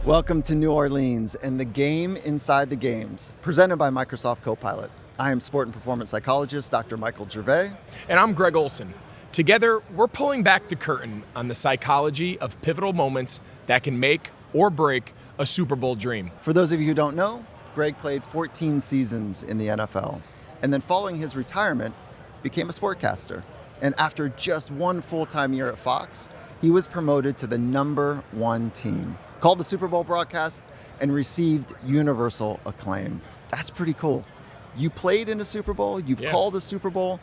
Welcome to New Orleans and the game inside the games, presented by Microsoft Copilot. I am sport and performance psychologist, Dr. Michael Gervais. And I'm Greg Olsen. Together, we're pulling back the curtain on the psychology of pivotal moments that can make or break a Super Bowl dream. For those of you who don't know, Greg played 14 seasons in the NFL, and then following his retirement, became a sportcaster. And after just one full-time year at Fox, he was promoted to the #1 team, called the Super Bowl broadcast, and received universal acclaim. That's pretty cool. You played in a Super Bowl, you've called a Super Bowl.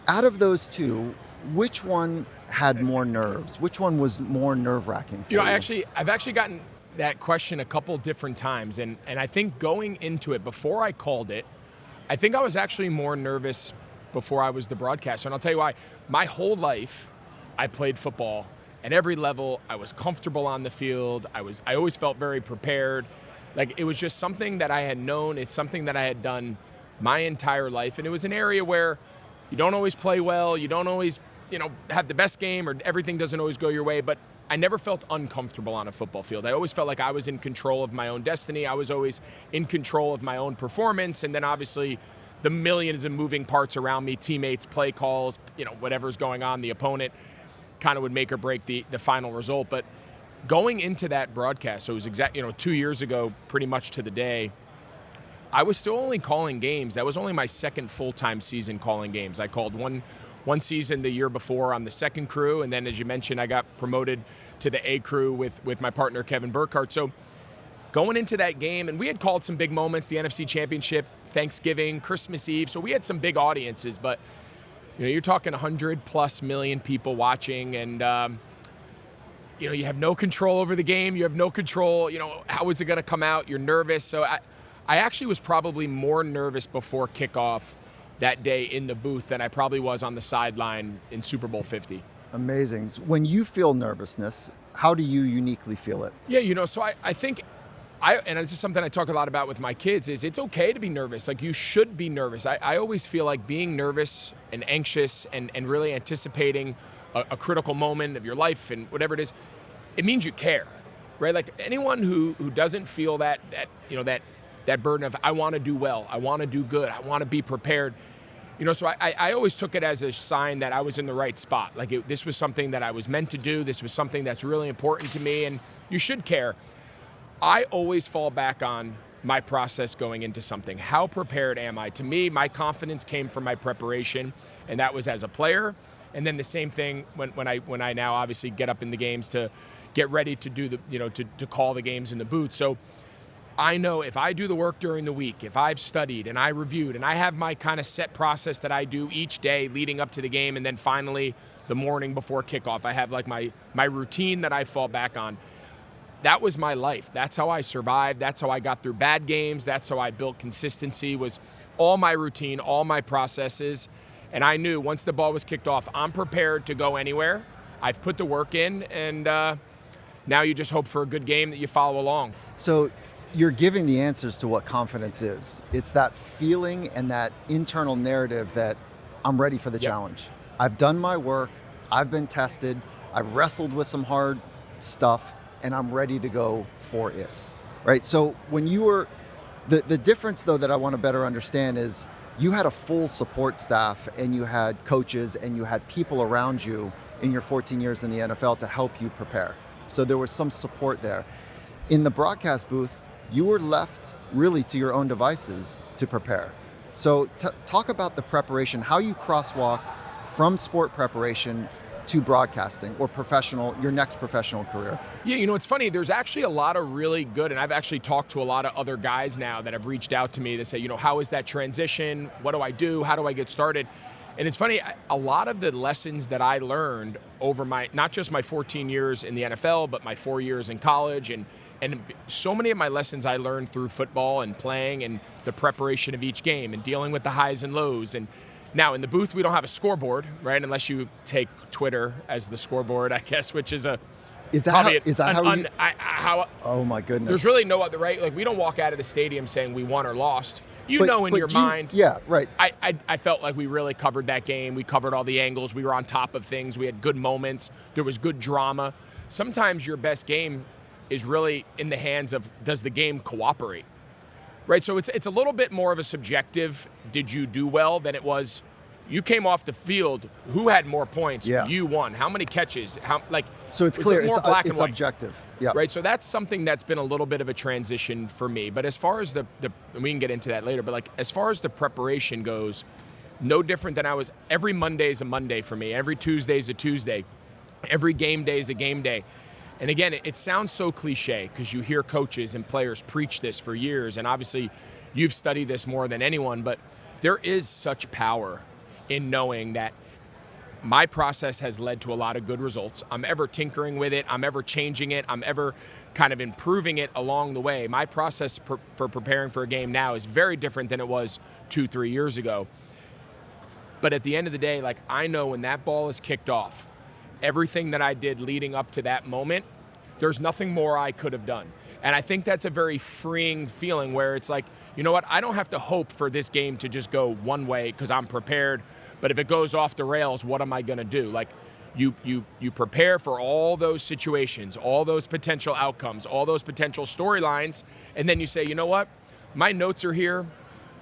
Out of those two, which one had more nerves? Which one was more nerve-wracking for you? I've actually gotten that question a couple different times, and I think going into it, before I called it, I think I was actually more nervous before I was the broadcaster, and I'll tell you why. My whole life, I played football. At every level, I was comfortable on the field. I always felt very prepared. Like, it was just something that I had known. It's something that I had done my entire life. And it was an area where you don't always play well. You don't always, have the best game, or everything doesn't always go your way. But I never felt uncomfortable on a football field. I always felt like I was in control of my own destiny. I was always in control of my own performance. And then obviously the millions of moving parts around me, teammates, play calls, whatever's going on, the opponent, kind of would make or break the final result. But going into that broadcast, so it was 2 years ago, pretty much to the day, I was still only calling games. That was only my second full-time season calling games. I called one season the year before on the second crew, and then, as you mentioned, I got promoted to the A crew with my partner Kevin Burkhardt. So going into that game, and we had called some big moments, the NFC Championship, Thanksgiving, Christmas Eve, so we had some big audiences, but you're talking 100+ million people watching, and you have no control over the game. You have no control. How is it going to come out? You're nervous. So I actually was probably more nervous before kickoff that day in the booth than I probably was on the sideline in Super Bowl 50. Amazing. So when you feel nervousness, how do you uniquely feel it? Yeah, so I think, and this is something I talk a lot about with my kids, is it's okay to be nervous. Like, you should be nervous. I always feel like being nervous and anxious and really anticipating a critical moment of your life and whatever it is, it means you care, right? Like, anyone who doesn't feel that burden of, I want to do well, I want to do good, I want to be prepared, so I always took it as a sign that I was in the right spot. Like, this was something that I was meant to do. This was something that's really important to me, and you should care. I always fall back on my process going into something. How prepared am I? To me, my confidence came from my preparation, and that was as a player. And then the same thing when I now obviously get up in the games to get ready to do to call the games in the booth. So I know if I do the work during the week, if I've studied and I reviewed and I have my kind of set process that I do each day leading up to the game, and then finally the morning before kickoff, I have like my routine that I fall back on. That was my life. That's how I survived. That's how I got through bad games. That's how I built consistency, was all my routine, all my processes. And I knew once the ball was kicked off, I'm prepared to go anywhere. I've put the work in, and now you just hope for a good game that you follow along. So you're giving the answers to what confidence is. It's that feeling and that internal narrative that I'm ready for the challenge. I've done my work. I've been tested. I've wrestled with some hard stuff, and I'm ready to go for it, right? So when you were, the difference though that I want to better understand is you had a full support staff, and you had coaches, and you had people around you in your 14 years in the NFL to help you prepare. So there was some support there. In the broadcast booth, you were left really to your own devices to prepare. So talk about the preparation, how you crosswalked from sport preparation to broadcasting or your next professional career. Yeah, it's funny. There's actually a lot of really good, and I've actually talked to a lot of other guys now that have reached out to me to say, how is that transition? What do I do? How do I get started? And it's funny, a lot of the lessons that I learned over not just my 14 years in the NFL, but my 4 years in college, and so many of my lessons I learned through football and playing and the preparation of each game and dealing with the highs and lows. And now in the booth, we don't have a scoreboard, right? Unless you take Twitter as the scoreboard, I guess, which is a Is that oh my goodness. There's really no other, right? Like, we don't walk out of the stadium saying we won or lost. In your mind. Yeah, right. I felt like we really covered that game. We covered all the angles. We were on top of things. We had good moments. There was good drama. Sometimes your best game is really in the hands of, does the game cooperate? Right, so it's a little bit more of a subjective, did you do well, than it was, you came off the field, who had more points? Yeah. You won. How many catches? So it's clear, it's white? objective. Yeah. Right, so that's something that's been a little bit of a and for me. But as far as the we can get into that later, but like as far as the preparation goes, no different than every Monday is a Monday for me. Every Tuesday is a Tuesday. Every game day is a game day. And again, it sounds so cliche because you hear coaches and players preach this for years. And obviously you've studied this more than anyone, but there is such power in knowing that my process has led to a lot of good results. I'm ever tinkering with it. I'm ever changing it. I'm ever kind of improving it along the way. My process for preparing for a game now is very different than it was 2-3 years ago. But at the end of the day, like, I know when that ball is kicked off, everything that I did leading up to that moment, there's nothing more I could have done. And I think that's a very freeing feeling where it's like, you know what, I don't have to hope for this game to just go one way because I'm prepared. But if it goes off the rails, what am I going to do? Like, you prepare for all those situations, all those potential outcomes, all those potential storylines, and then you say, you know what, my notes are here.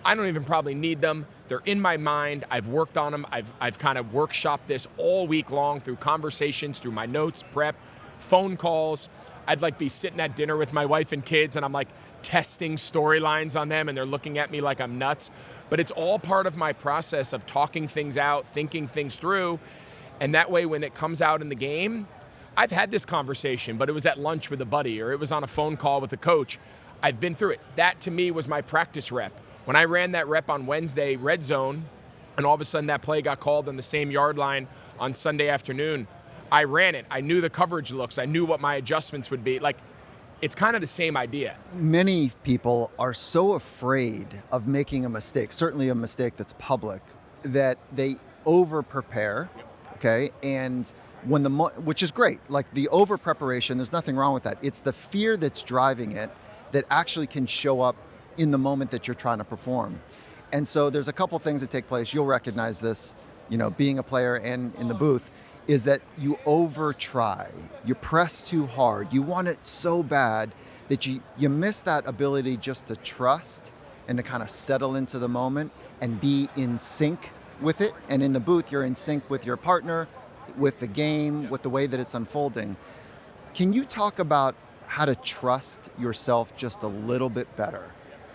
I don't even probably need them. They're in my mind. I've worked on them. I've kind of workshopped this all week long through conversations, through my notes, prep, phone calls. I'd like be sitting at dinner with my wife and kids, and I'm like testing storylines on them, and they're looking at me like I'm nuts. But it's all part of my process of talking things out, thinking things through. And that way, when it comes out in the game, I've had this conversation, but it was at lunch with a buddy, or it was on a phone call with a coach. I've been through it. That, to me, was my practice rep. When I ran that rep on Wednesday, red zone, and all of a sudden that play got called on the same yard line on Sunday afternoon, I ran it. I knew the coverage looks. I knew what my adjustments would be. Like, it's kind of the same idea. Many people are so afraid of making a mistake, certainly a mistake that's public, that they over-prepare, okay? And when which is great, like the over-preparation, there's nothing wrong with that. It's the fear that's driving it that actually can show up in the moment that you're trying to perform. And so there's a couple things that take place. You'll recognize this, being a player and in the booth, is that you over-try. You press too hard. You want it so bad that you miss that ability just to trust and to kind of settle into the moment and be in sync with it. And in the booth, you're in sync with your partner, with the game, with the way that it's unfolding. Can you talk about how to trust yourself just a little bit better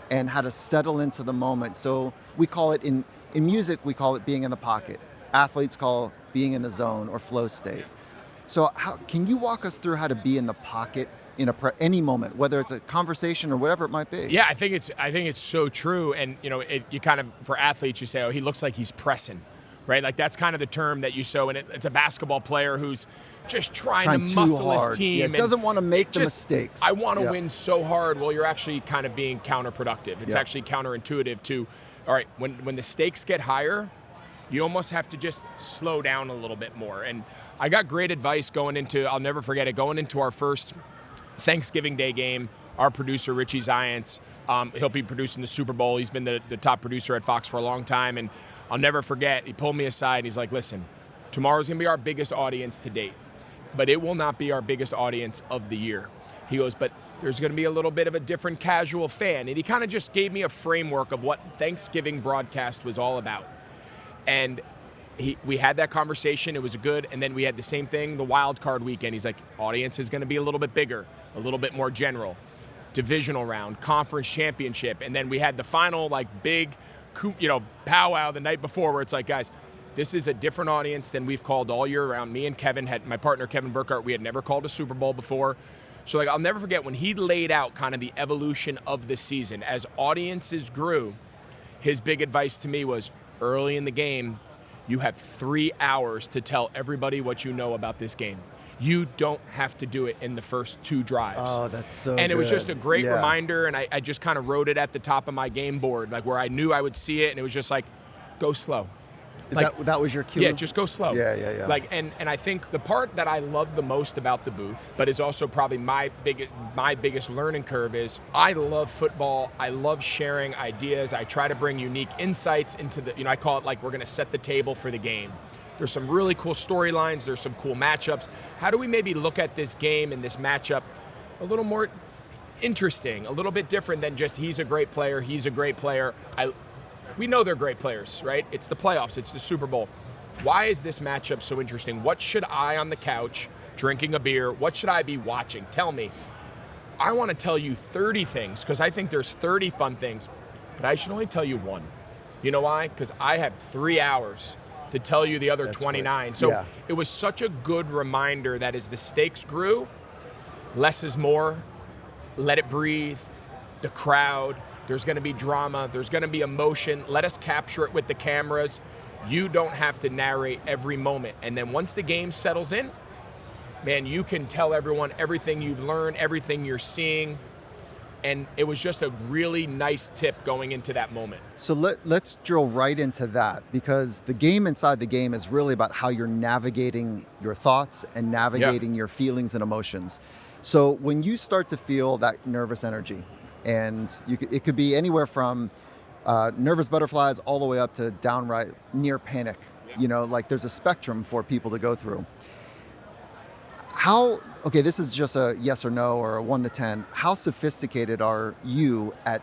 and how to settle into the moment? So we call it, in music, we call it being in the pocket. Athletes call being in the zone or flow state. So can you walk us through how to be in the pocket in any moment, whether it's a conversation or whatever it might be? Yeah, I think it's so true. And you kind of, for athletes, you say, oh, he looks like he's pressing, right? Like that's kind of the term that you show, and it's a basketball player who's just trying to muscle his team. Yeah, doesn't want to make the mistakes. I want to win so hard. Well, you're actually kind of being counterproductive. It's actually counterintuitive to, all right, when the stakes get higher, you almost have to just slow down a little bit more. And I got great advice I'll never forget it, going into our first Thanksgiving Day game. Our producer, Richie Zients, he'll be producing the Super Bowl. He's been the top producer at Fox for a long time. And I'll never forget, he pulled me aside. He's like, listen, tomorrow's going to be our biggest audience to date, but it will not be our biggest audience of the year. He goes, but there's going to be a little bit of a different casual fan. And he kind of just gave me a framework of what Thanksgiving broadcast was all about. And we had that conversation. It was good. And then we had the same thing the wild card weekend. He's like, audience is going to be a little bit bigger, a little bit more general. Divisional round, conference championship. And then we had the final big, powwow the night before where it's like, guys, this is a different audience than we've called all year round. Me and Kevin my partner, Kevin Burkhardt, we had never called a Super Bowl before. So I'll never forget when he laid out kind of the evolution of the season. As audiences grew, his big advice to me was, early in the game, you have 3 hours to tell everybody what you know about this game. You don't have to do it in the first 2 drives. Oh, that's so And good. it was just a great reminder, and I just kind of wrote it at the top of my game board, where I knew I would see it, and it was just go slow. That was your cue? Yeah, just go slow. Yeah. And I think the part that I love the most about the booth, but is also probably my biggest learning curve, is I love football. I love sharing ideas. I try to bring unique insights into I call it we're going to set the table for the game. There's some really cool storylines. There's some cool matchups. How do we maybe look at this game and this matchup a little more interesting, a little bit different than just he's a great player. We know they're great players, right? It's the playoffs. It's the Super Bowl. Why is this matchup so interesting? What should I on the couch drinking a beer, what should I be watching? Tell me. I want to tell you 30 things because I think there's 30 fun things, but I should only tell you one. You know why? Because I have 3 hours to tell you the other That's 29. Great. So It was such a good reminder that as the stakes grew, less is more, let it breathe, the crowd, there's going to be drama, there's going to be emotion, let us capture it with the cameras. You don't have to narrate every moment. And then once the game settles in, man, you can tell everyone everything you've learned, everything you're seeing. And it was just a really nice tip going into that moment. So let's drill right into that, because the game inside the game is really about how you're navigating your thoughts and navigating your feelings and emotions. So when you start to feel that nervous energy, and it could be anywhere from nervous butterflies all the way up to downright near panic, like there's a spectrum for people to go through. This is just a yes or no or a 1 to 10. How sophisticated are you at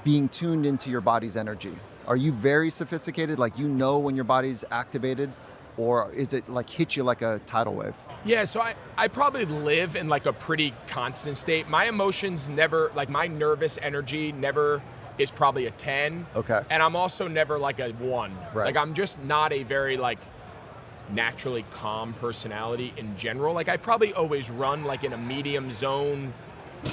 being tuned into your body's energy? Are you very sophisticated? Like when your body's activated? Or is it like hit you like a tidal wave? Yeah, so I probably live in like a pretty constant state. My emotions never, like my nervous energy never is probably a 10. Okay. And I'm also never like a 1. Right. Like I'm just not a very like naturally calm personality in general. Like I probably always run like in a medium zone,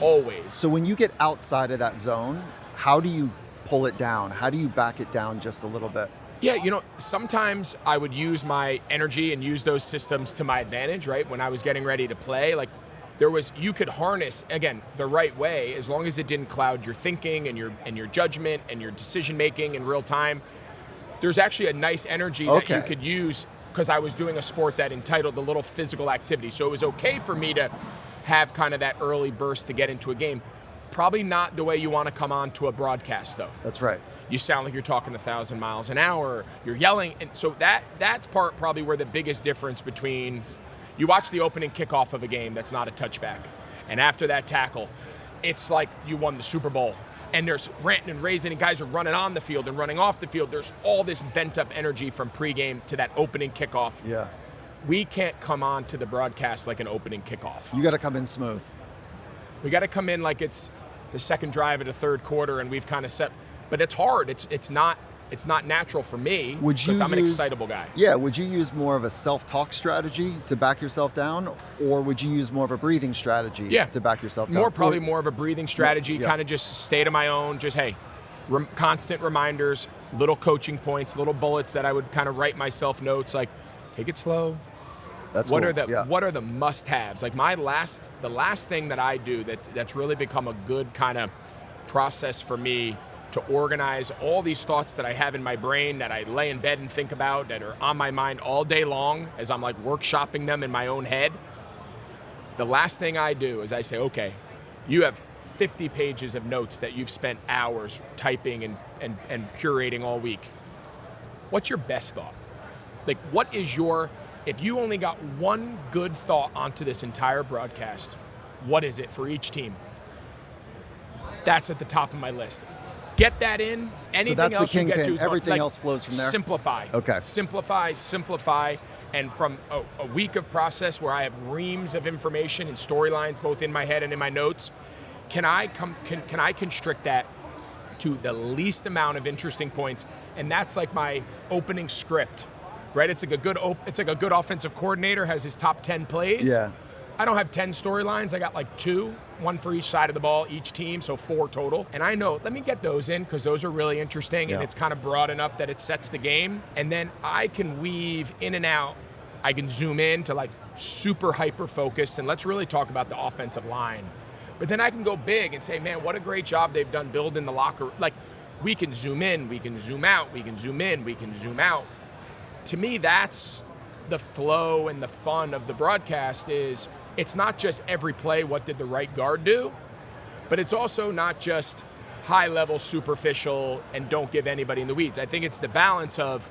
always. So when you get outside of that zone, how do you pull it down? How do you back it down just a little bit? Yeah, sometimes I would use my energy and use those systems to my advantage, right? When I was getting ready to play, like you could harness, again, the right way, as long as it didn't cloud your thinking and your judgment and your decision making in real time. There's actually a nice energy that you could use, because I was doing a sport that entitled a little physical activity. So it was okay for me to have kind of that early burst to get into a game. Probably not the way you want to come on to a broadcast, though. That's right. You sound like you're talking 1,000 miles an hour. You're yelling. And so that's probably where the biggest difference between you watch the opening kickoff of a game that's not a touchback. And after that tackle, it's like you won the Super Bowl. And there's ranting and raising, and guys are running on the field and running off the field. There's all this bent-up energy from pregame to that opening kickoff. Yeah. We can't come on to the broadcast like an opening kickoff. You got to come in smooth. We got to come in like it's the second drive of the third quarter, and we've kind of set. But it's hard. It's not natural for me because I'm an excitable guy. Yeah. Would you use more of a self-talk strategy to back yourself down, or would you use more of a breathing strategy to back yourself down? Probably more of a breathing strategy, kind of just stay to my own, just, hey, constant reminders, little coaching points, little bullets that I would kind of write myself notes, like, take it slow. That's what cool. What are the must-haves? Like the last thing that I do that's really become a good kind of process for me to organize all these thoughts that I have in my brain that I lay in bed and think about, that are on my mind all day long as I'm like workshopping them in my own head. The last thing I do is I say, okay, you have 50 pages of notes that you've spent hours typing and curating all week. What's your best thought? Like, if you only got one good thought onto this entire broadcast, what is it for each team? That's at the top of my list. Get that in. Anything so that's else the you get kingpin. to is Everything else flows from there. Simplify. Okay. Simplify. And from a week of process where I have reams of information and storylines both in my head and in my notes, can I constrict that to the least amount of interesting points? And that's like my opening script, right? It's like a good offensive coordinator has his top 10 plays. Yeah. I don't have 10 storylines. I got like 2, one for each side of the ball, each team, so 4 total. And I know, let me get those in because those are really interesting and it's kind of broad enough that it sets the game. And then I can weave in and out. I can zoom in to like super hyper focused, and let's really talk about the offensive line. But then I can go big and say, man, what a great job they've done building the locker. Like, we can zoom in, we can zoom out, we can zoom in, we can zoom out. To me, that's the flow and the fun of the broadcast. Is it's not just every play, what did the right guard do? But it's also not just high level, superficial, and don't give anybody in the weeds. I think it's the balance of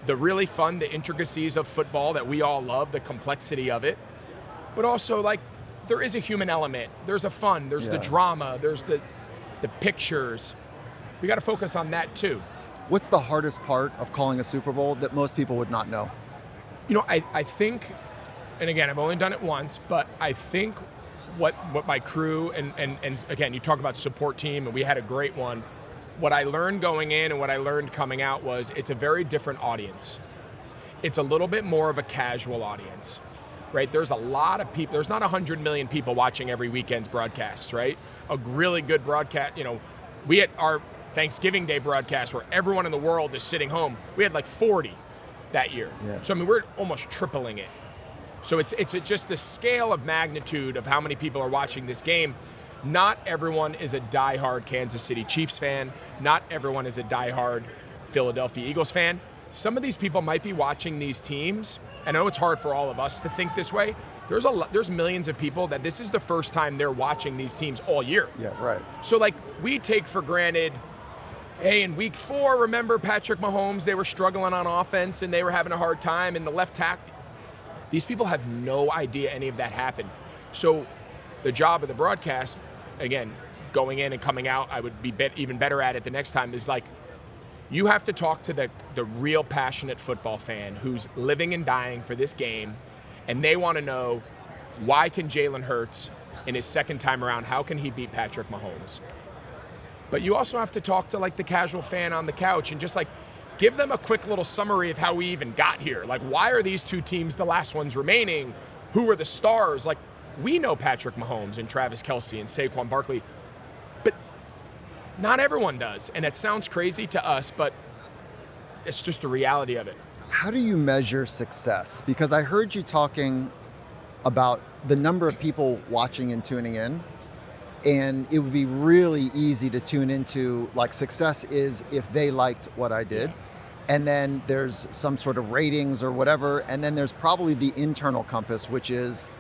the really fun, the intricacies of football that we all love, the complexity of it, but also like there is a human element. There's a fun, there's the drama, there's the pictures. We got to focus on that too. What's the hardest part of calling a Super Bowl that most people would not know? You know, I think, and again, I've only done it once, but I think what my crew, and again, you talk about support team, and we had a great one. What I learned going in and what I learned coming out was it's a very different audience. It's a little bit more of a casual audience, right? There's a lot of people. There's not 100 million people watching every weekend's broadcasts, right? A really good broadcast, you know, we had our Thanksgiving Day broadcast where everyone in the world is sitting home. We had like 40 that year. Yeah. So, I mean, we're almost tripling it. So it's just the scale of magnitude of how many people are watching this game. Not everyone is a diehard Kansas City Chiefs fan. Not everyone is a diehard Philadelphia Eagles fan. Some of these people might be watching these teams. I know it's hard for all of us to think this way. There's millions of people that this is the first time they're watching these teams all year. Yeah, right. So like we take for granted, hey, in week 4, remember Patrick Mahomes, they were struggling on offense and they were having a hard time and the left tackle. These people have no idea any of that happened. So the job of the broadcast, again, going in and coming out, I would be even better at it the next time, is like, you have to talk to the real passionate football fan who's living and dying for this game, and they want to know, why can Jalen Hurts, in his second time around, how can he beat Patrick Mahomes? But you also have to talk to like the casual fan on the couch and just like give them a quick little summary of how we even got here. Like, why are these two teams the last ones remaining? Who are the stars? Like, we know Patrick Mahomes and Travis Kelce and Saquon Barkley, but not everyone does. And it sounds crazy to us, but it's just the reality of it. How do you measure success? Because I heard you talking about the number of people watching and tuning in, and it would be really easy to tune into, like, success is if they liked what I did. And then there's some sort of ratings or whatever. And then there's probably the internal compass, which is,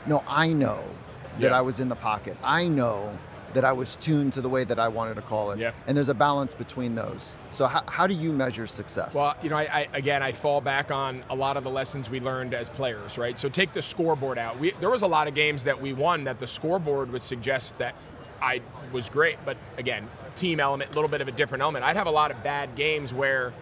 no, I know that I was in the pocket. I know that I was tuned to the way that I wanted to call it. Yeah. And there's a balance between those. So how do you measure success? Well, you know, I fall back on a lot of the lessons we learned as players, right? So take the scoreboard out. There was a lot of games that we won that the scoreboard would suggest that I was great. But again, team element, a little bit of a different element. I'd have a lot of bad games where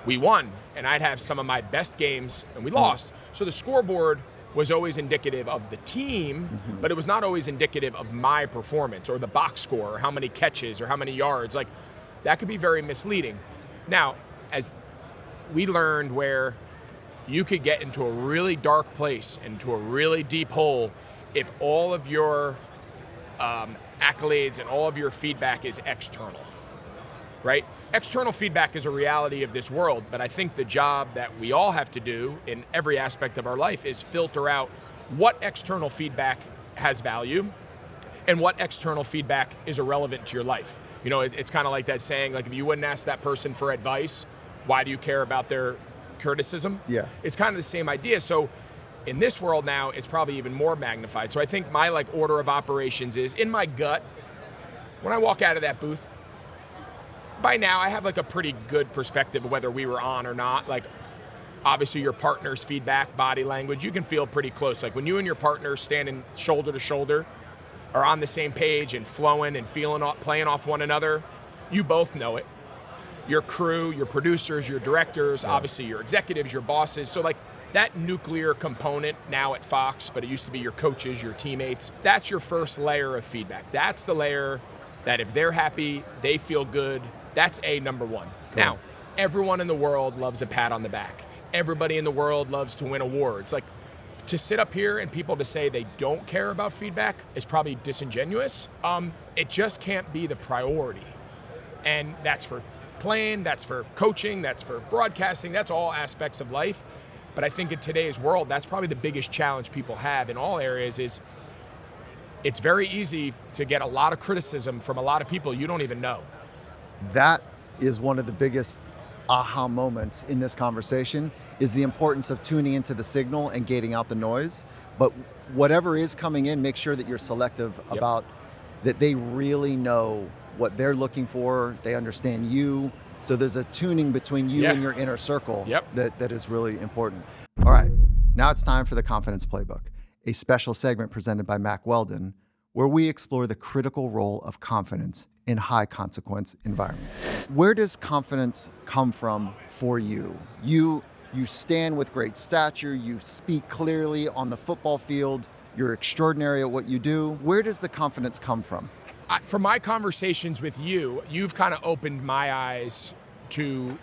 we won, and I'd have some of my best games and we lost. So the scoreboard was always indicative of the team, but it was not always indicative of my performance or the box score or how many catches or how many yards. Like, that could be very misleading. Now, as we learned, where you could get into a really dark place, into a really deep hole, if all of your accolades and all of your feedback is external, right? External feedback is a reality of this world, but I think the job that we all have to do in every aspect of our life is filter out what external feedback has value and what external feedback is irrelevant to your life. You know, it's kind of like that saying, like, if you wouldn't ask that person for advice, why do you care about their criticism? Yeah. It's kind of the same idea. So in this world now, it's probably even more magnified. So I think my order of operations is, in my gut, when I walk out of that booth, by now I have a pretty good perspective of whether we were on or not. Like, obviously your partner's feedback, body language, you can feel pretty close. Like when you and your partner standing shoulder to shoulder are on the same page and flowing and playing off one another, you both know it. Your crew, your producers, your directors, obviously your executives, your bosses. So that nuclear component now at Fox, but it used to be your coaches, your teammates, that's your first layer of feedback. That's the layer that if they're happy, they feel good. That's number one. Cool. Now, everyone in the world loves a pat on the back. Everybody in the world loves to win awards. Like, to sit up here and people to say they don't care about feedback is probably disingenuous. It just can't be the priority. And that's for playing, that's for coaching, that's for broadcasting, that's all aspects of life. But I think in today's world, that's probably the biggest challenge people have in all areas is it's very easy to get a lot of criticism from a lot of people you don't even know. That is one of the biggest aha moments in this conversation, is the importance of tuning into the signal and gating out the noise. But whatever is coming in, make sure that you're selective about that they really know what they're looking for. They understand you. So there's a tuning between you and your inner circle that is really important. All right, now it's time for the confidence playbook. a special segment presented by Mack Weldon, where we explore the critical role of confidence in high consequence environments. Where does confidence come from for you? You stand with great stature, you speak clearly on the football field, you're extraordinary at what you do. Where does the confidence come from? From my conversations with you, you've kind of opened my eyes to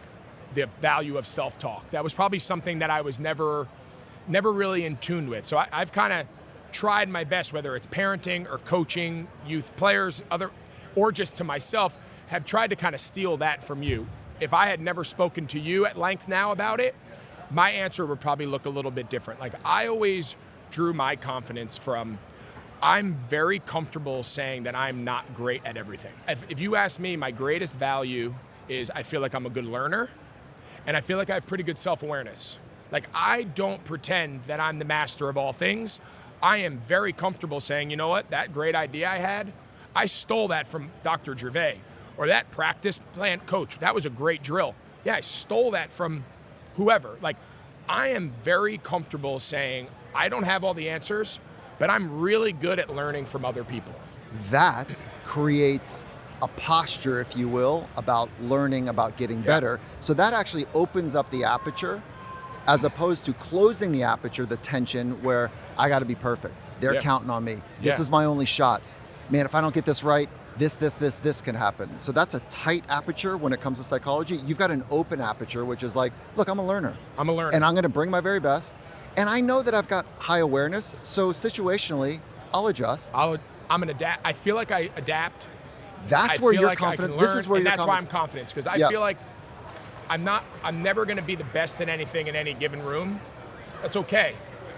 the value of self-talk. That was probably something that I was never really in tune with. So I've kind of tried my best, whether it's parenting or coaching youth players, or just to myself, have tried to kind of steal that from you. If I had never spoken to you at length now about it, my answer would probably look a little bit different. Like, I always drew my confidence from, I'm very comfortable saying that I'm not great at everything. If you ask me, my greatest value is I feel like I'm a good learner, and I feel like I have pretty good self-awareness. Like, I don't pretend that I'm the master of all things. I am very comfortable saying, you know what, that great idea I had, I stole that from Dr. Gervais, or that practice plan coach. That was a great drill. Yeah, I stole that from whoever. Like, I am very comfortable saying I don't have all the answers, but I'm really good at learning from other people. That creates a posture, if you will, about learning, about getting better. So that actually opens up the aperture, as opposed to closing the aperture, the tension where I got to be perfect. They're counting on me. This is my only shot. Man, if I don't get this right, this can happen. So that's a tight aperture when it comes to psychology. You've got an open aperture, which is like, look, I'm a learner. I'm a learner. And I'm going to bring my very best. And I know that I've got high awareness. So situationally, I'll adjust. I'm an adapt. I feel like I adapt. That's where you're confident. This is where you're confident. That's why I'm confident, because I feel like I'm never going to be the best at anything in any given room. That's okay.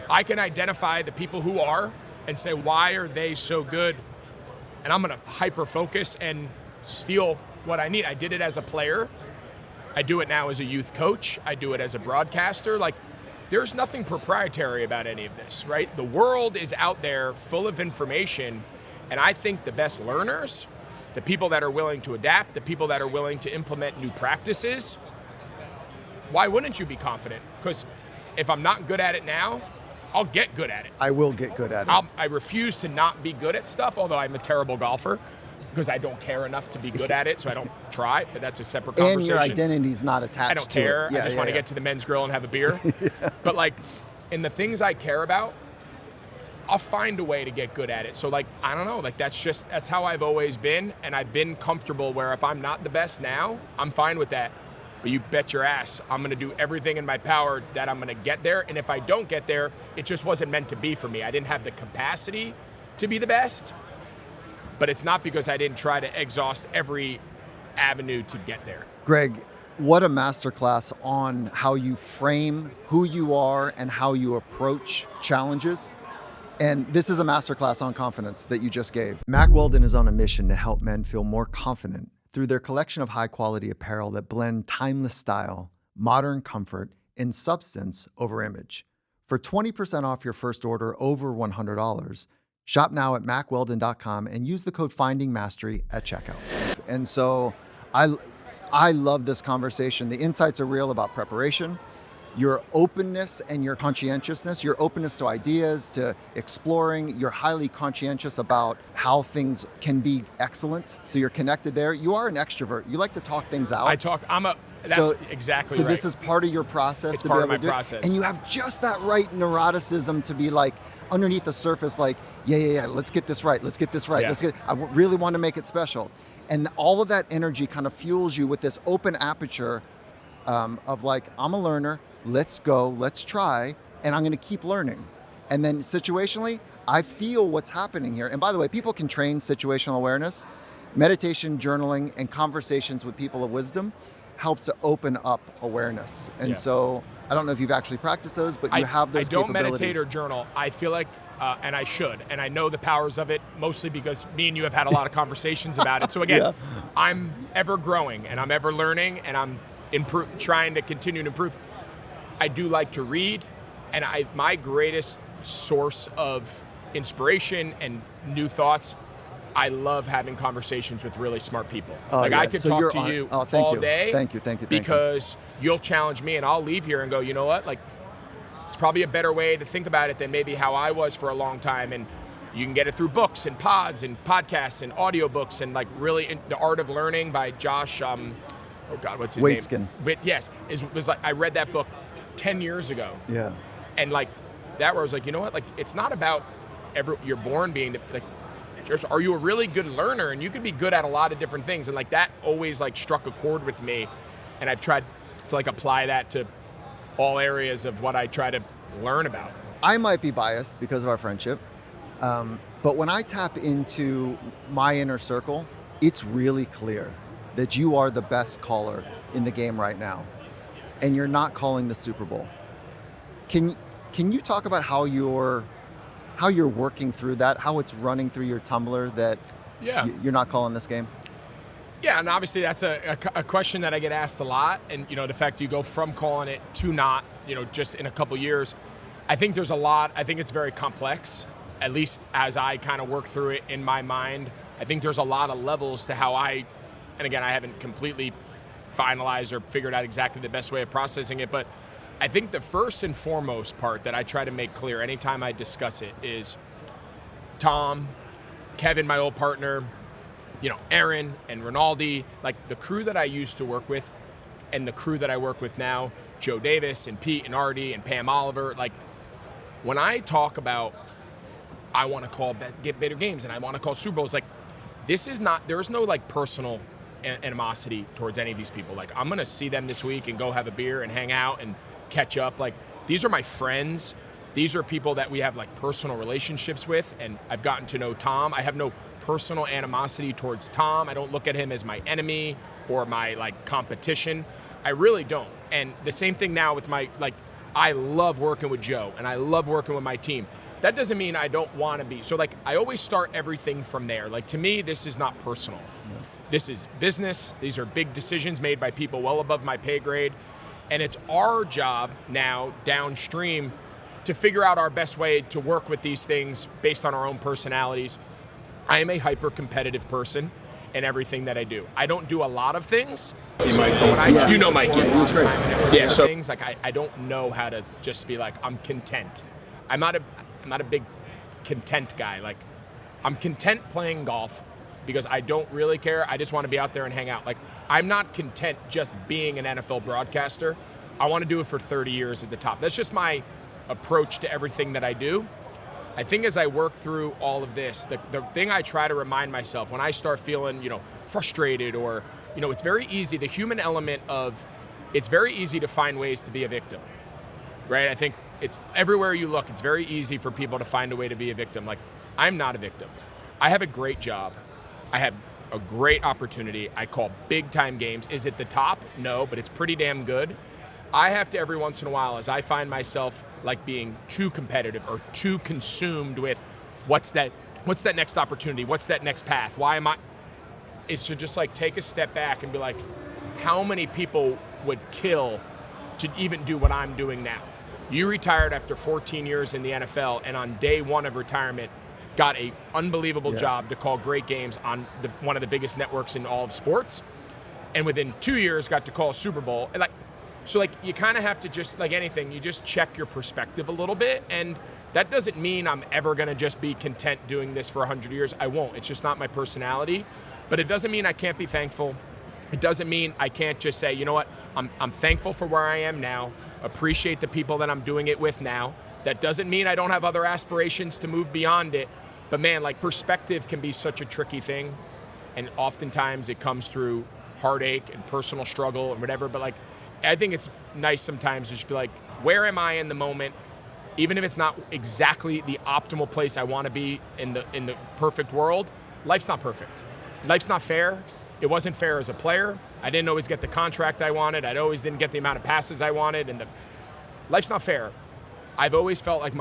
I can identify the people who are and say, why are they so good? And I'm going to hyper focus and steal what I need. I did it as a player. I do it now as a youth coach. I do it as a broadcaster. Like, there's nothing proprietary about any of this, right? The world is out there full of information. And I think the best learners, the people that are willing to adapt, the people that are willing to implement new practices, why wouldn't you be confident? Because if I'm not good at it now, I'll get good at it. I will get good at it. I refuse to not be good at stuff, although I'm a terrible golfer, because I don't care enough to be good at it, so I don't try, but that's a separate conversation. And your identity's not attached to it. I don't care. I just want to get to the men's grill and have a beer. But like, in the things I care about, I'll find a way to get good at it. So like, I don't know, like that's how I've always been, and I've been comfortable where if I'm not the best now, I'm fine with that. But you bet your ass, I'm going to do everything in my power that I'm going to get there. And if I don't get there, it just wasn't meant to be for me. I didn't have the capacity to be the best, but it's not because I didn't try to exhaust every avenue to get there. Greg, what a masterclass on how you frame who you are and how you approach challenges. And this is a masterclass on confidence that you just gave. Mack Weldon is on a mission to help men feel more confident through their collection of high-quality apparel that blend timeless style, modern comfort, and substance over image. For 20% off your first order over $100, shop now at mackweldon.com and use the code FINDINGMASTERY at checkout. And so I love this conversation. The insights are real about preparation, your openness and your conscientiousness, your openness to ideas, to exploring. You're highly conscientious about how things can be excellent. So you're connected there. You are an extrovert. You like to talk things out. That's exactly right. So this is part of your process. It's part of my process. And you have just that right neuroticism to be like underneath the surface, like, yeah, let's get this right. Let's get this right. Yeah. I really want to make it special. And all of that energy kind of fuels you with this open aperture of like, I'm a learner. Let's go, let's try, and I'm going to keep learning. And then situationally, I feel what's happening here. And by the way, people can train situational awareness. Meditation, journaling, and conversations with people of wisdom helps to open up awareness. And so I don't know if you've actually practiced those, but you have those capabilities. I don't meditate or journal. I feel like, and I should, and I know the powers of it, mostly because me and you have had a lot of conversations about it. So again, I'm ever growing, and I'm ever learning, and I'm trying to continue to improve. I do like to read, and my greatest source of inspiration and new thoughts, I love having conversations with really smart people. I could talk to you all day. Thank you. Because you'll challenge me, and I'll leave here and go, you know what? Like, it's probably a better way to think about it than maybe how I was for a long time. And you can get it through books and pods and podcasts and audiobooks and like really The Art of Learning by Josh, oh God, what's his Waitzkin. name? Yes, was like, I read that book 10 years ago. Yeah. And like that where I was like, you know what? Like, it's not about you're born being like, are you a really good learner? And you could be good at a lot of different things. And like that always like struck a chord with me. And I've tried to like apply that to all areas of what I try to learn about. I might be biased because of our friendship. But when I tap into my inner circle, it's really clear that you are the best caller in the game right now. And you're not calling the Super Bowl. Can you talk about how you're working through that, how it's running through your tumbler that you're not calling this game? Yeah, and obviously that's a question that I get asked a lot. And, the fact you go from calling it to not, just in a couple years. I think there's a lot. I think it's very complex, at least as I kind of work through it in my mind. I think there's a lot of levels to how and again, I haven't completely finalized or figured out exactly the best way of processing it, but I think the first and foremost part that I try to make clear anytime I discuss it is Tom, Kevin, my old partner, Aaron and Rinaldi, like the crew that I used to work with and the crew that I work with now, Joe Davis and Pete and Artie and Pam Oliver, like when I talk about I want to get better games and I want to call Super Bowls, like there's no like personal animosity towards any of these people. Like I'm going to see them this week and go have a beer and hang out and catch up. Like these are my friends. These are people that we have like personal relationships with, and I've gotten to know Tom. I have no personal animosity towards Tom. I don't look at him as my enemy or my like competition. I really don't. And the same thing now with I love working with Joe and I love working with my team. That doesn't mean I don't want to be. So like I always start everything from there. Like to me, this is not personal. Yeah. This is business. These are big decisions made by people well above my pay grade. And it's our job now downstream to figure out our best way to work with these things based on our own personalities. I am a hyper-competitive person in everything that I do. I don't do a lot of things. But when I choose to put a lot of time and effort into things, like I don't know how to just be like, I'm content. I'm not a big content guy. Like I'm content playing golf because I don't really care. I just want to be out there and hang out. Like I'm not content just being an NFL broadcaster. I want to do it for 30 years at the top. That's just my approach to everything that I do. I think as I work through all of this, the thing I try to remind myself when I start feeling, frustrated or, it's very easy, the human element of, it's very easy to find ways to be a victim, right? I think it's everywhere you look, it's very easy for people to find a way to be a victim. Like, I'm not a victim. I have a great job. I have a great opportunity. I call big time games. Is it the top? No, but it's pretty damn good. I have to every once in a while, as I find myself like being too competitive or too consumed with what's that next opportunity? What's that next path? Why am I? Is to just like take a step back and be like, how many people would kill to even do what I'm doing now? You retired after 14 years in the NFL, and on day one of retirement, got an unbelievable job to call great games on one of the biggest networks in all of sports, and within 2 years got to call a Super Bowl. And so you kind of have to just, like anything, you just check your perspective a little bit, and that doesn't mean I'm ever going to just be content doing this for 100 years. I won't. It's just not my personality, but it doesn't mean I can't be thankful. It doesn't mean I can't just say, you know what, I'm thankful for where I am now, appreciate the people that I'm doing it with now. That doesn't mean I don't have other aspirations to move beyond it, but man, like perspective can be such a tricky thing, and oftentimes it comes through heartache and personal struggle and whatever, but like, I think it's nice sometimes to just be like, where am I in the moment? Even if it's not exactly the optimal place I want to be in the perfect world, life's not perfect. Life's not fair. It wasn't fair as a player. I didn't always get the contract I wanted. I always didn't get the amount of passes I wanted. And life's not fair. I've always felt like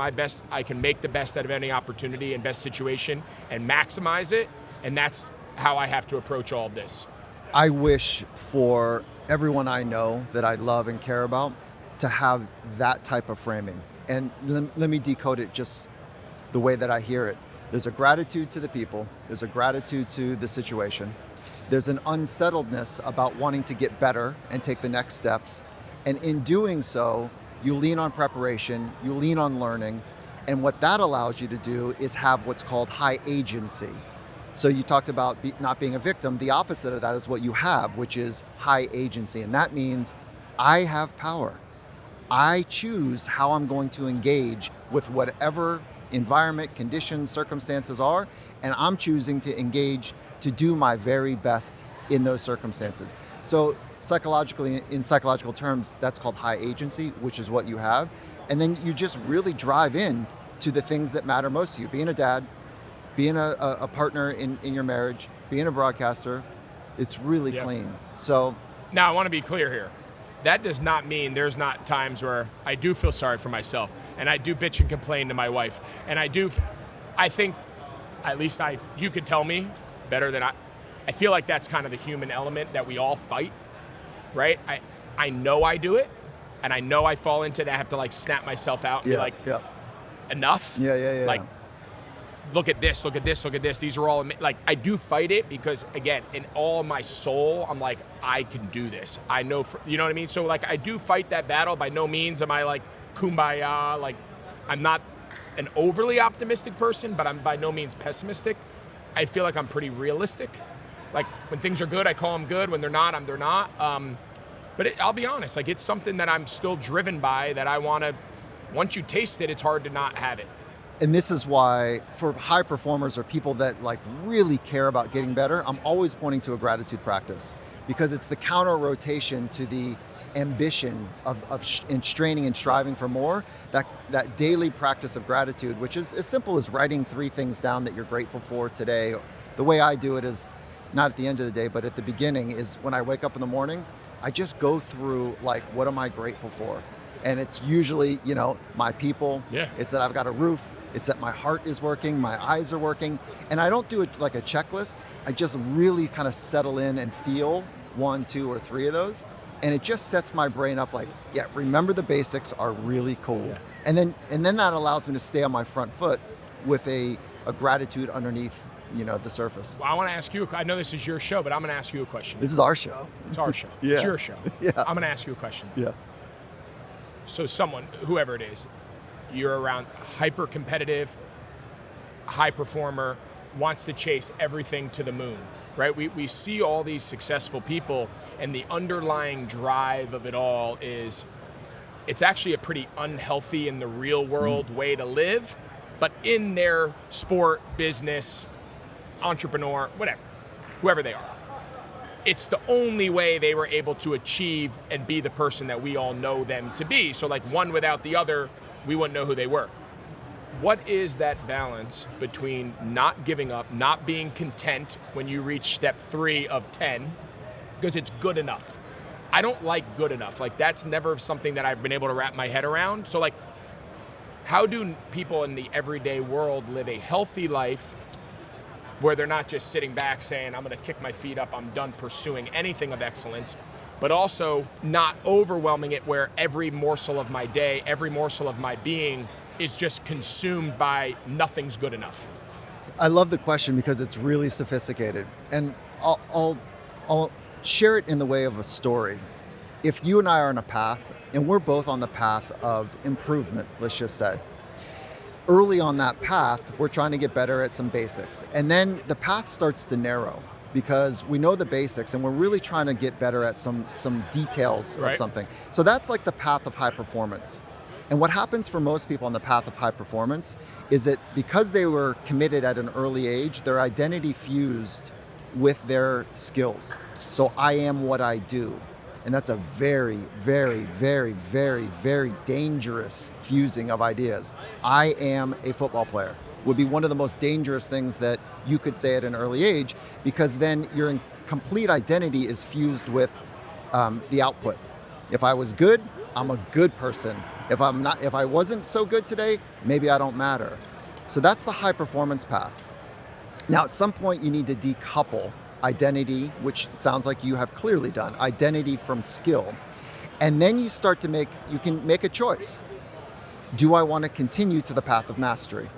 I can make the best out of any opportunity and best situation and maximize it. And that's how I have to approach all of this. I wish for everyone I know that I love and care about to have that type of framing. And let me decode it just the way that I hear it. There's a gratitude to the people. There's a gratitude to the situation. There's an unsettledness about wanting to get better and take the next steps. And in doing so, you lean on preparation, you lean on learning, and what that allows you to do is have what's called high agency. So you talked about not being a victim. The opposite of that is what you have, which is high agency. And that means I have power. I choose how I'm going to engage with whatever environment, conditions, circumstances are, and I'm choosing to engage to do my very best in those circumstances. So psychologically, in psychological terms, that's called high agency, which is what you have. And then you just really drive in to the things that matter most to you. Being a dad, being a partner in your marriage, being a broadcaster, it's really clean. So now I want to be clear here. That does not mean there's not times where I do feel sorry for myself and I do bitch and complain to my wife. And I think, at least you could tell me better than I feel like that's kind of the human element that we all fight, right? I know I do it, and I know I fall into it. I have to like snap myself out and be like, enough. Yeah. Like, look at this, look at this, look at this. These are all, like, I do fight it because, again, in all my soul, I'm like, I can do this. I know, you know what I mean? So, like, I do fight that battle. By no means am I, like, kumbaya. Like, I'm not an overly optimistic person, but I'm by no means pessimistic. I feel like I'm pretty realistic. Like, when things are good, I call them good. When they're not, they're not. But I'll be honest, like, it's something that I'm still driven by, that I want to, once you taste it, it's hard to not have it. And this is why, for high performers or people that like really care about getting better, I'm always pointing to a gratitude practice, because it's the counter rotation to the ambition of straining and striving for more. That daily practice of gratitude, which is as simple as writing 3 things down that you're grateful for today. The way I do it is not at the end of the day, but at the beginning, is when I wake up in the morning, I just go through like, what am I grateful for? And it's usually, my people. Yeah. It's that I've got a roof. It's that my heart is working, my eyes are working. And I don't do it like a checklist. I just really kind of settle in and feel 1, 2, or 3 of those. And it just sets my brain up like, remember the basics are really cool. Yeah. And then that allows me to stay on my front foot with a gratitude underneath, the surface. Well, I want to ask you, I know this is your show, but I'm going to ask you a question. This is our show. It's our show. Yeah. It's your show. Yeah. I'm going to ask you a question. Yeah. So someone, whoever it is, you're around hyper competitive, high performer, wants to chase everything to the moon, right? We see all these successful people, and the underlying drive of it all is, it's actually a pretty unhealthy in the real world way to live, but in their sport, business, entrepreneur, whatever, whoever they are, it's the only way they were able to achieve and be the person that we all know them to be. So like, one without the other, we wouldn't know who they were. What is that balance between not giving up, not being content when you reach step 3 of 10, because it's good enough? I don't like good enough. Like, that's never something that I've been able to wrap my head around. So like, how do people in the everyday world live a healthy life where they're not just sitting back saying, I'm going to kick my feet up, I'm done pursuing anything of excellence, but also not overwhelming it where every morsel of my day, every morsel of my being is just consumed by nothing's good enough? I love the question because it's really sophisticated. And I'll share it in the way of a story. If you and I are on a path, and we're both on the path of improvement, let's just say, early on that path, we're trying to get better at some basics. And then the path starts to narrow because we know the basics and we're really trying to get better at some details of something. So that's like the path of high performance. And what happens for most people on the path of high performance is that because they were committed at an early age, their identity fused with their skills. So I am what I do. And that's a very, very, very, very, very dangerous fusing of ideas. I am a football player would be one of the most dangerous things that you could say at an early age, because then your complete identity is fused with the output. If I was good, I'm a good person. If I wasn't so good today, maybe I don't matter. So that's the high performance path. Now, at some point, you need to decouple identity, which sounds like you have clearly done, identity from skill. And then you can make a choice. Do I want to continue to the path of mastery?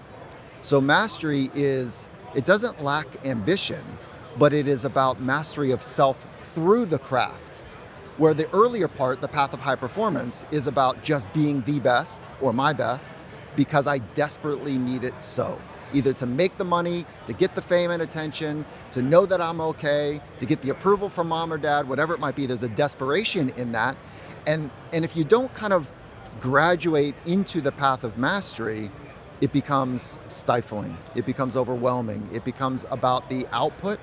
So mastery it doesn't lack ambition, but it is about mastery of self through the craft. Where the earlier part, the path of high performance, is about just being the best or my best because I desperately need it so. Either to make the money, to get the fame and attention, to know that I'm okay, to get the approval from mom or dad, whatever it might be. There's a desperation in that. And if you don't kind of graduate into the path of mastery, it becomes stifling. It becomes overwhelming. It becomes about the output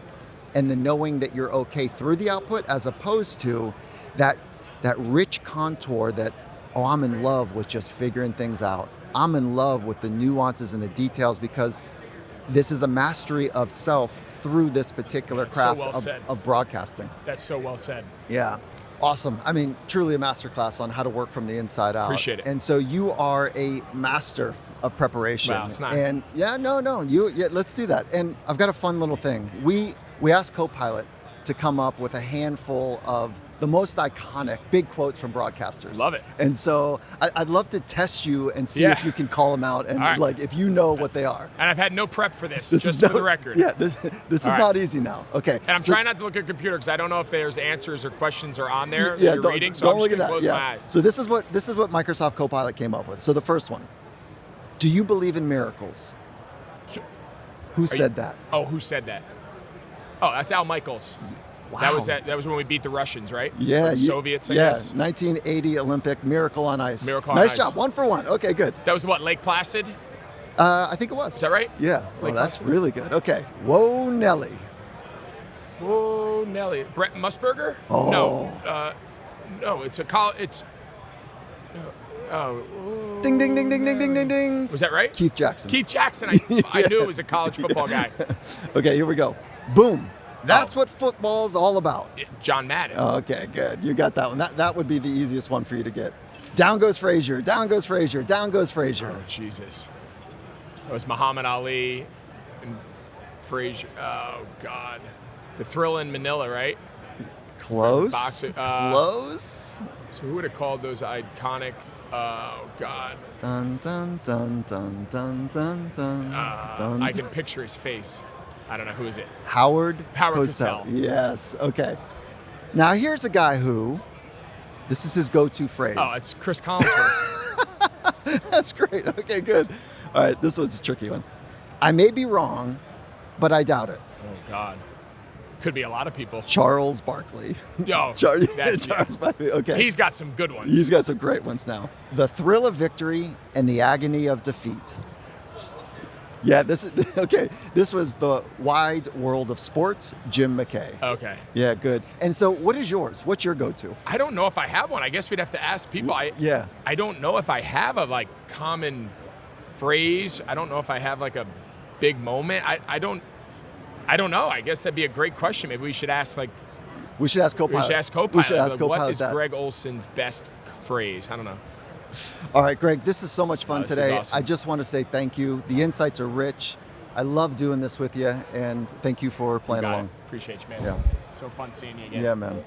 and the knowing that you're okay through the output, as opposed to that rich contour that, oh, I'm in love with just figuring things out. I'm in love with the nuances and the details because this is a mastery of self through this particular craft of broadcasting. That's so well said. Yeah. Awesome. I mean, truly a masterclass on how to work from the inside out. Appreciate it. And so you are a master of preparation. Wow, it's not. And let's do that. And I've got a fun little thing. We asked Copilot to come up with a handful of the most iconic big quotes from broadcasters. Love it. And so I'd love to test you and see if you can call them out and like if you know what they are. And I've had no prep for this just for the record. Yeah, this is not easy now. Okay. And I'm trying not to look at a computer because I don't know if there's answers or questions are on there that you're reading. So don't I'm just look going at to close that. my eyes. So this is what Microsoft Copilot came up with. So the first one. Do you believe in miracles? Who said that? Oh, who said that? Oh, that's Al Michaels. Wow. That was when we beat the Russians, right? Yeah. Or the Soviets, I guess. 1980 Olympic Miracle on Ice. Miracle on nice Ice. job. 1 for 1. Okay, good. That was what, Lake Placid? I think it was. Is that right? Yeah. Well, Lake that's Placid? really good. Okay. Whoa, Nelly. Whoa, Nelly. Brett Musburger? Oh. No, it's Ding, ding, ding, ding, ding, ding, ding, ding. Was that right? Keith Jackson. Keith Jackson. I knew it was a college football guy. Okay, here we go. Boom. That's what football's all about. John Madden. Okay, good. You got that one. That would be the easiest one for you to get. Down goes Frazier. Down goes Frazier. Down goes Frazier. Oh, Jesus. It was Muhammad Ali and Frazier. Oh, God. The Thrill in Manila, right? Close. Boxing, Close. So who would have called those iconic? Oh, God. Dun, dun, dun, dun, dun, dun, dun, dun. I can picture his face. I don't know. Who is it? Howard Cosell. Yes. Okay. Now here's a guy who, this is his go-to phrase. Oh, it's Chris Collinsworth. That's great. Okay, good. All right, this was a tricky one. I may be wrong, but I doubt it. Oh, God. Could be a lot of people. Charles Barkley. Oh, Charles Barkley. Okay. He's got some good ones. He's got some great ones now. The thrill of victory and the agony of defeat. Yeah, this is okay. This was the wide world of sports, Jim McKay. Okay. Yeah, good. And so what is yours? What's your go-to? I don't know if I have one. I guess we'd have to ask people. I don't know if I have a common phrase. I don't know if I have a big moment. I don't know. I guess that'd be a great question. Maybe we should ask We should ask Copilot. What is Greg Olsen's best phrase? I don't know. All right, Greg, this is so much fun today. Awesome. I just want to say thank you. The insights are rich. I love doing this with you, and thank you for playing along. Appreciate you, man. Yeah. So fun seeing you again. Yeah, man.